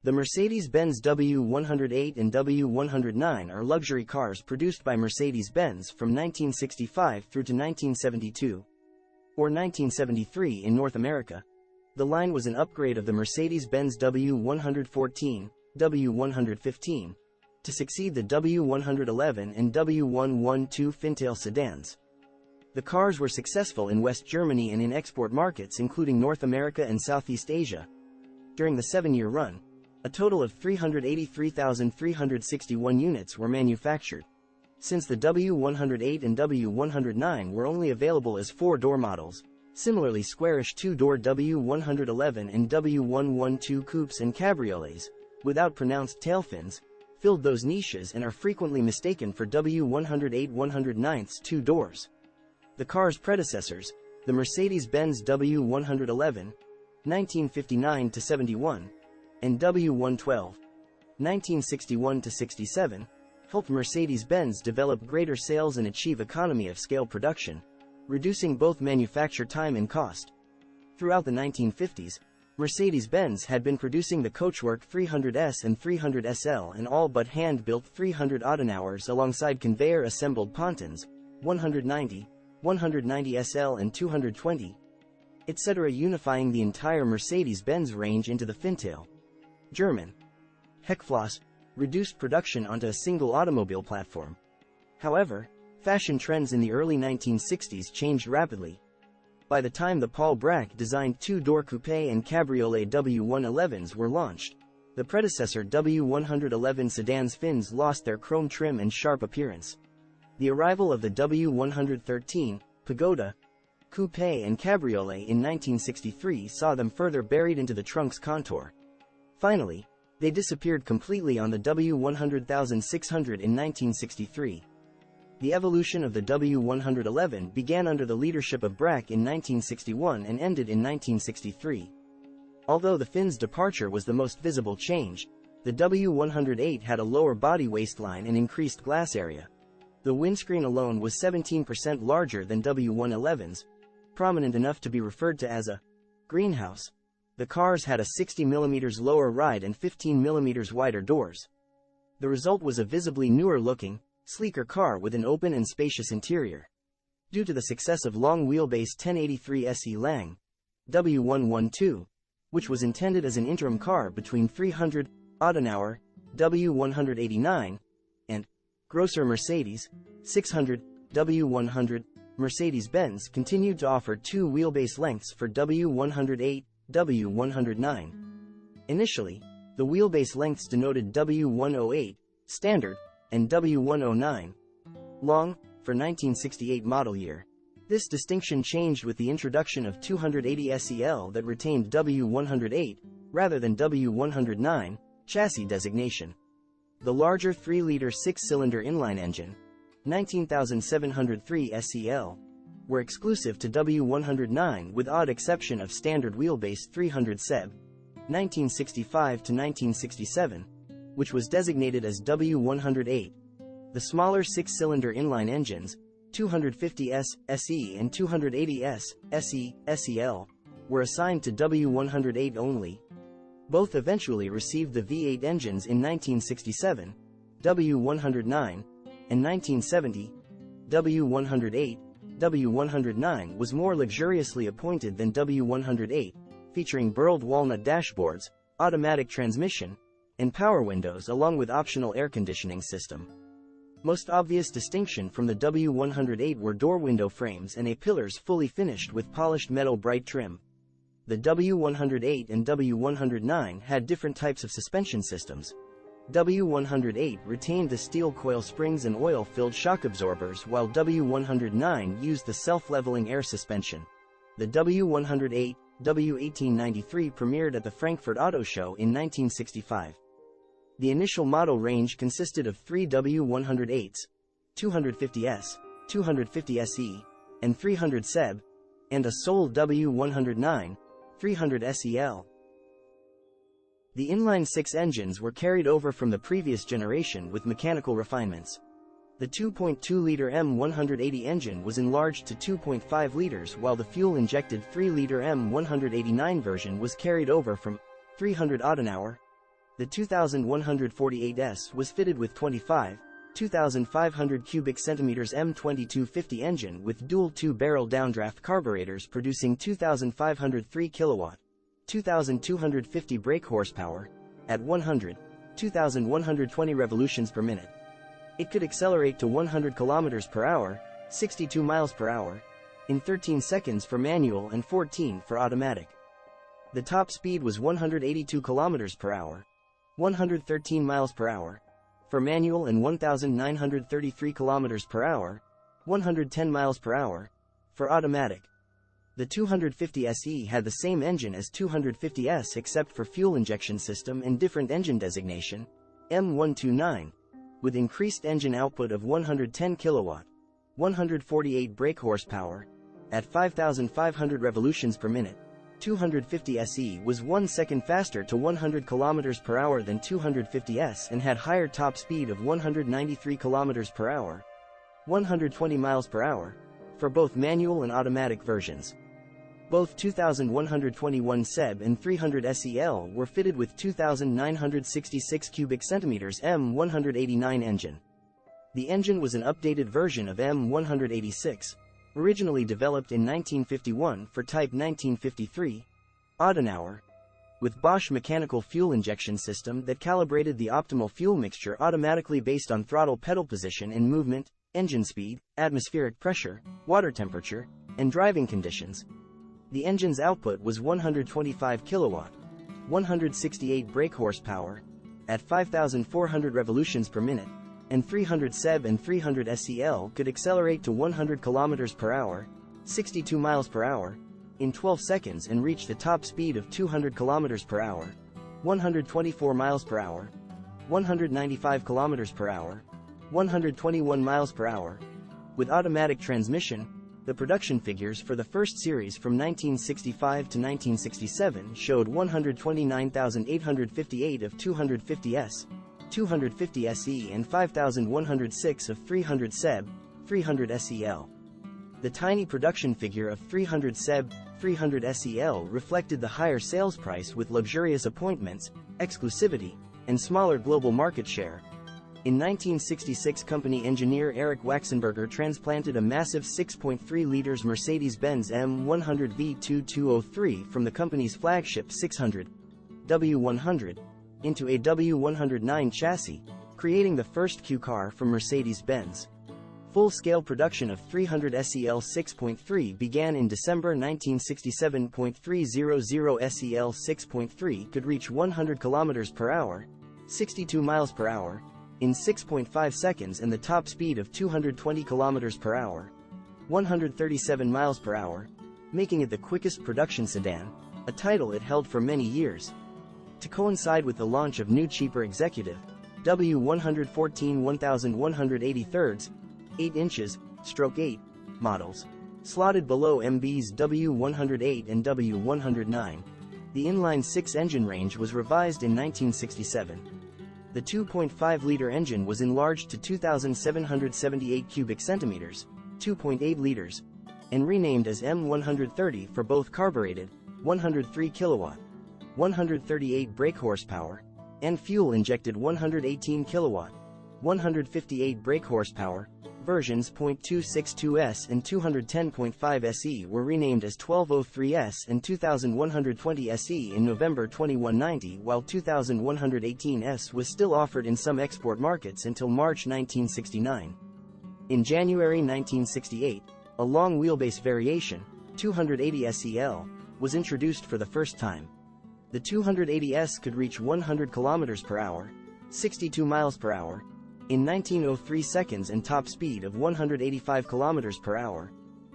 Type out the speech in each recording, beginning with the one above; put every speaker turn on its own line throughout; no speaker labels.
The Mercedes-Benz W108 and W109 are luxury cars produced by Mercedes-Benz from 1965 through to 1972, or 1973 in North America. The line was an upgrade of the Mercedes-Benz W114, W115, to succeed the W111 and W112 Fintail sedans. The cars were successful in West Germany and in export markets including North America and Southeast Asia. During the 7-year run, a total of 383,361 units were manufactured. Since the W108 and W109 were only available as 4-door models, similarly squarish 2-door W111 and W112 coupes and cabriolets, without pronounced tail fins, filled those niches and are frequently mistaken for W108 109's 2 doors. The car's predecessors, the Mercedes-Benz W111, 1959-71, and W112, 1961-67, helped Mercedes-Benz develop greater sales and achieve economy of scale production, reducing both manufacture time and cost. Throughout the 1950s, Mercedes-Benz had been producing the coachwork 300S and 300SL and all but hand-built 300 Adenauers alongside conveyor-assembled pontons, 190, 190SL and 220, etc., unifying the entire Mercedes-Benz range into the Fintail. German Heckfloss reduced production onto a single automobile platform. However, fashion trends in the early 1960s changed rapidly. By the time the Paul Bracq designed 2-door coupe and cabriolet W111s were launched, the predecessor W111 sedan's fins lost their chrome trim and sharp appearance. The arrival of the W113, Pagoda, coupe and cabriolet in 1963 saw them further buried into the trunk's contour. Finally, they disappeared completely on the W100,600 in 1963. The evolution of the W111 began under the leadership of Bracq in 1961 and ended in 1963. Although the fin's departure was the most visible change, the W108 had a lower body waistline and increased glass area. The windscreen alone was 17% larger than W111's, prominent enough to be referred to as a greenhouse. The cars had a 60 mm lower ride and 15 mm wider doors. The result was a visibly newer-looking, sleeker car with an open and spacious interior. Due to the success of long-wheelbase 1083 SE Lang W112, which was intended as an interim car between 300 Adenauer W189 and Grosser Mercedes 600 W100, Mercedes-Benz continued to offer 2 wheelbase lengths for W108 W109. Initially, the wheelbase lengths denoted W108 standard and W109 long for 1968 model year. This distinction changed with the introduction of 280 SEL that retained W108 rather than W109 chassis designation. The larger 3-liter 6-cylinder inline engine, 19,703 SEL, were exclusive to W109 with odd exception of standard wheelbase 300 SEB, 1965 to 1967, which was designated as W108. The smaller 6-cylinder inline engines, 250S SE and 280S SE SEL, were assigned to W108 only. Both eventually received the V8 engines in 1967, W109, and 1970. W108 W109 was more luxuriously appointed than W108, featuring burled walnut dashboards, automatic transmission, and power windows along with optional air conditioning system. Most obvious distinction from the W108 were door window frames and A-pillars fully finished with polished metal bright trim. The W108 and W109 had different types of suspension systems. W108 retained the steel coil springs and oil-filled shock absorbers while W109 used the self-leveling air suspension. The W108 W1893 premiered at the Frankfurt Auto Show in 1965. The initial model range consisted of 3 W108s, 250S, 250 SE, and 300 SEB, and a sole W109, 300 SEL. The inline 6 engines were carried over from the previous generation with mechanical refinements. The 2.2-liter M180 engine was enlarged to 2.5 liters while the fuel-injected 3-liter M189 version was carried over from 300 Adenauer The 2148S was fitted with 2,500 cubic centimeters M2250 engine with dual 2-barrel downdraft carburetors producing 2,503 kilowatt, 2,250 brake horsepower, at 2,120 revolutions per minute. It could accelerate to 100 kilometers per hour, 62 miles per hour, in 13 seconds for manual and 14 for automatic. The top speed was 182 kilometers per hour, 113 miles per hour, for manual and 1,933 kilometers per hour, 110 miles per hour, for automatic. The 250 SE had the same engine as 250S except for fuel injection system and different engine designation, M129, with increased engine output of 110 kilowatt, 148 brake horsepower, at 5,500 revolutions per minute. 250 SE was 1 second faster to 100 km per hour than 250S and had higher top speed of 193 km per hour, 120 miles per hour, for both manual and automatic versions. Both 2121 SEB and 300 SEL were fitted with 2,966 cubic centimeters M189 engine. The engine was an updated version of M186, originally developed in 1951 for Type 1953, Adenauer, with Bosch mechanical fuel injection system that calibrated the optimal fuel mixture automatically based on throttle pedal position and movement, engine speed, atmospheric pressure, water temperature, and driving conditions. The engine's output was 125 kilowatt, 168 brake horsepower, at 5,400 revolutions per minute, and 300 SEB and 300 SEL could accelerate to 100 km per hour, 62 miles per hour, in 12 seconds and reach the top speed of 200 km per hour, 124 miles per hour, 195 km per hour, 121 miles per hour. With automatic transmission, the production figures for the first series from 1965 to 1967 showed 129,858 of 250S, 250 SE and 5,106 of 300 SEB, 300 SEL. The tiny production figure of 300 SEB, 300 SEL reflected the higher sales price with luxurious appointments, exclusivity, and smaller global market share. In 1966, company engineer Erich Waxenberger transplanted a massive 6.3 liters Mercedes-Benz M100 V2203 from the company's flagship 600 W100 into a W109 chassis, creating the first Q car from Mercedes-Benz. Full-scale production of 300 SEL 6.3 began in December 1967. 300 SEL 6.3 could reach 100 km per hour, 62 miles per hour, in 6.5 seconds and the top speed of 220 km per hour, 137 miles per hour, making it the quickest production sedan, a title it held for many years. To coincide with the launch of new cheaper executive, W114 1183, 8 inches, stroke 8, models, slotted below MB's W108 and W109. The inline-6 engine range was revised in 1967. The 2.5-liter engine was enlarged to 2,778 cubic centimeters, 2.8 liters, and renamed as M130 for both carbureted, 103 kilowatt, 138 brake horsepower, and fuel-injected 118 kilowatt, 158 brake horsepower. Versions .262S and 210.5 SE were renamed as 1203S and 2120 SE in November 2190, while 2118S was still offered in some export markets until March 1969. In January 1968, a long wheelbase variation, 280 SEL, was introduced for the first time. The 280S could reach 100 km per hour, 62 miles per hour, in 1903 seconds and top speed of 185 km per hour,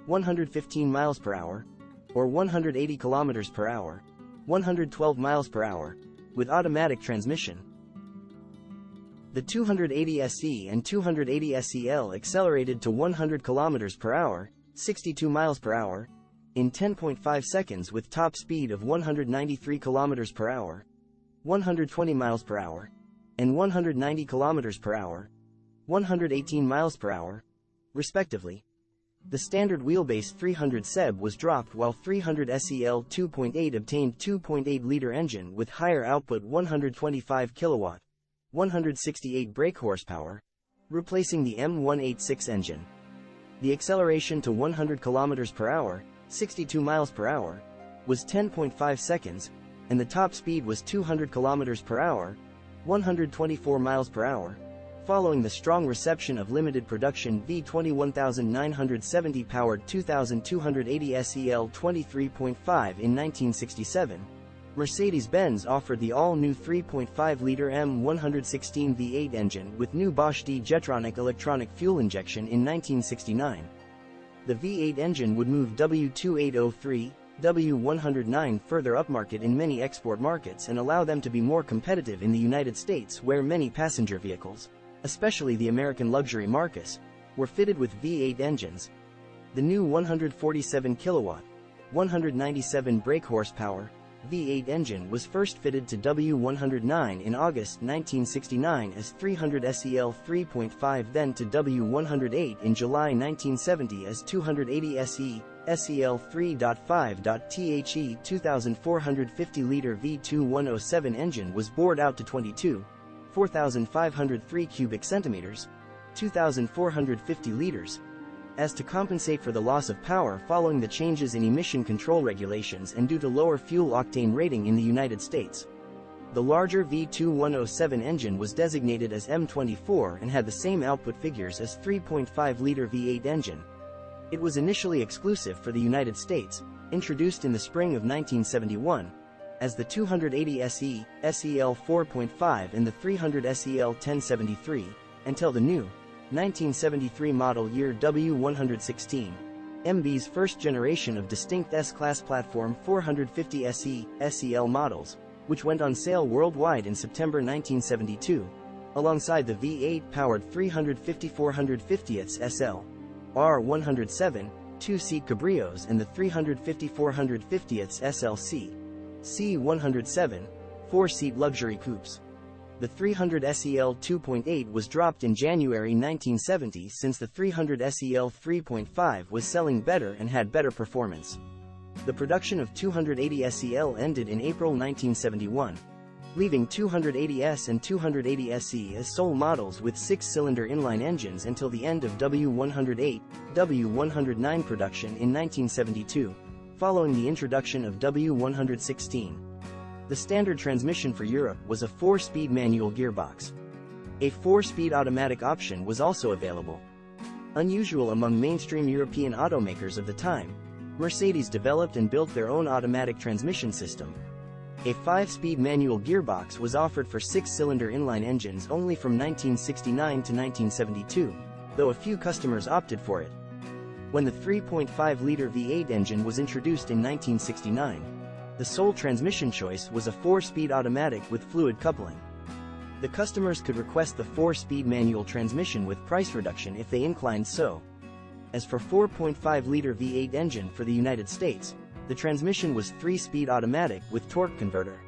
115 miles per hour, or 180 km per hour, 112 miles per hour, with automatic transmission. The 280 SE and 280 SEL accelerated to 100 km per hour, 62 miles per hour, in 10.5 seconds with top speed of 193 km per hour, 120 miles per hour, and 190 km per hour, 118 miles per hour, respectively. The standard wheelbase 300 seb was dropped while 300 SEL 2.8 obtained 2.8-liter engine with higher output 125 kilowatt, 168 brake horsepower, replacing the M186 engine. The acceleration to 100 km per hour, 62 miles per hour, was 10.5 seconds, and the top speed was 200 km per hour, 124 miles per hour. Following the strong reception of limited production V21970 powered 2280 SEL 23.5 in 1967, Mercedes-Benz offered the all-new 3.5-liter M116 V8 engine with new Bosch D-Jetronic electronic fuel injection in 1969. The V8 engine would move W108 W109 further upmarket in many export markets and allow them to be more competitive in the United States, where many passenger vehicles, especially the American luxury markets, were fitted with V8 engines. The new 147 kilowatt, 197 brake horsepower V8 engine was first fitted to W109 in August 1969 as 300 SEL 3.5, then to W108 in July 1970 as 280 SEL 3.5. The 2,450-liter V2107 engine was bored out to 22, 4,503 cubic centimeters, 2,450 liters, as to compensate for the loss of power following the changes in emission control regulations and due to lower fuel octane rating in the United States. The larger V2107 engine was designated as M24 and had the same output figures as 3.5-liter V8 engine. It was initially exclusive for the United States, introduced in the spring of 1971, as the 280 SEL 4.5 and the 300 SEL 1073, until the new 1973 model year W116, MB's first generation of distinct S-Class platform 450 SEL models, which went on sale worldwide in September 1972, alongside the V8-powered 350-450 SL R107 two-seat cabrios and the 350-450 SLC C107 four-seat luxury coupes. The 300 SEL 2.8 was dropped in January 1970 since the 300 SEL 3.5 was selling better and had better performance. The production of 280 SEL ended in April 1971, leaving 280S and 280 SE as sole models with 6-cylinder inline engines until the end of W108 W109 production in 1972, following the introduction of W116. The standard transmission for Europe was a 4-speed manual gearbox. A 4-speed automatic option was also available. Unusual among mainstream European automakers of the time, Mercedes developed and built their own automatic transmission system. A 5-speed manual gearbox was offered for 6-cylinder inline engines only from 1969 to 1972, though a few customers opted for it. When the 3.5-liter V8 engine was introduced in 1969, the sole transmission choice was a 4-speed automatic with fluid coupling. The customers could request the 4-speed manual transmission with price reduction if they inclined so. As for 4.5-liter V8 engine for the United States, the transmission was 3-speed automatic with torque converter.